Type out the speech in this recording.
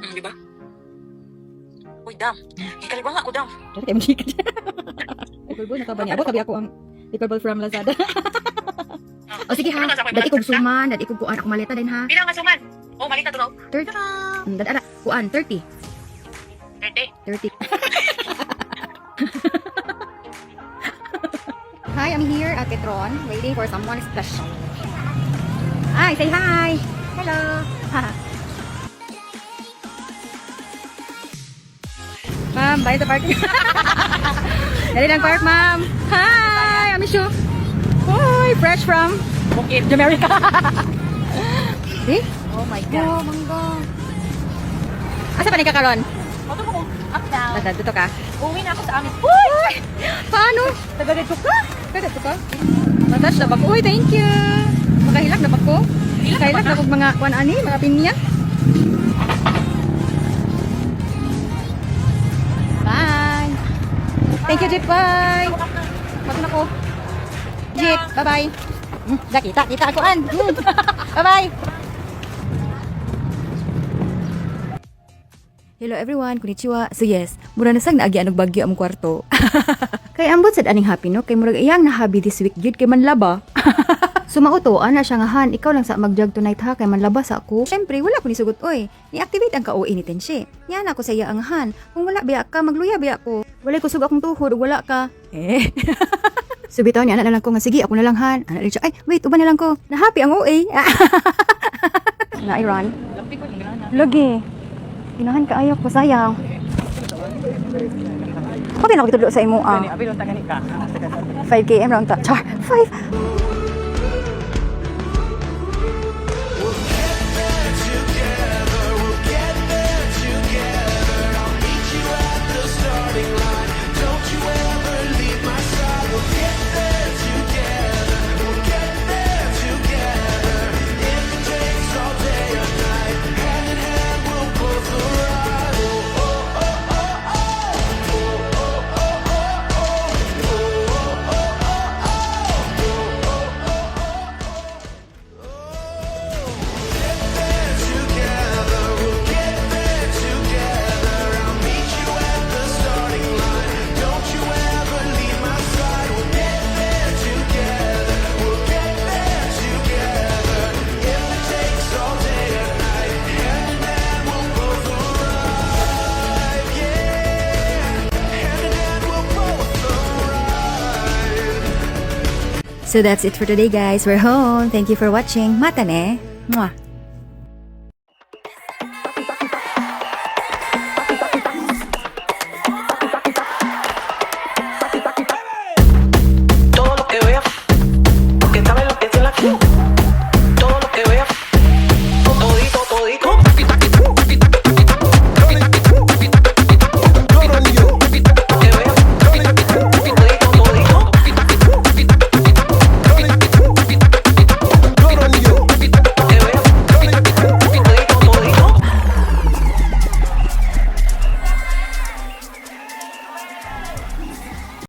Di ba? Uy, dam. Ikaligwa nga ako, dam. Dati tayo manikad. Paperball na ka ba niya? Abot, tabi ako ang paperball from Lazada. O sige ha, dati kong suman, dati kong kuan, ako malita din ha. Pila nga suman? Oh, malita to raw. 30. Dada, kuan, 30. 30. 30. Hi, I'm here at Petron, waiting for someone special. Hi, say hi. Hello. Ma'am, bye the park. Dali lang park, ma'am. Hi, I miss you. Hi, fresh from Bukid. Jamaica. Eh? Oh my Oh, mangga. Asa pa ni kakaron? Ako mo up down. Dito ka. Uwi na ako sa amin. Uy! Paano? Taga-dito ka? Dito ka. Matas na bag. Uy, thank you. Makahilak na bag ko. Makahilak na bag mga kuan ani, mga pinya. Bye. Thank you, Jeep. Bye. Bag na ko. Jeep, bye-bye. Kita ako an. Bye-bye. Hello everyone, konnichiwa. So yes, mura na sang naagi anog bagyo among kwarto. Kay ambot sad aning happy no, kay murag iyang na hobby this week gyud kay manlaba. Sumautoan na siya nga han, ikaw lang sa magjug tonight ha kay manlaba sa ako. Syempre wala ko ni sugot oy. Ni-activate ang ka-OA ni Tenshe. Yan ako sa iya ang han. Kung wala biya ka, magluya biya ko. Wala ko sug akong tuhod ug wala ka. So bitaw niya na lang ko nga sige ako na lang han. Ana siya, ay wait uban na lang ko. Na happy ang OA. Na Iran. Lampi ko lang na. Lagi. Ginahan ka ayaw ko sayang. Pagin ako itudlo sa imo ah. Abi long tagani ka. 5 km lang ta. Char, 5. So that's it for today guys. We're home. Thank you for watching. Mata ne. Mwah.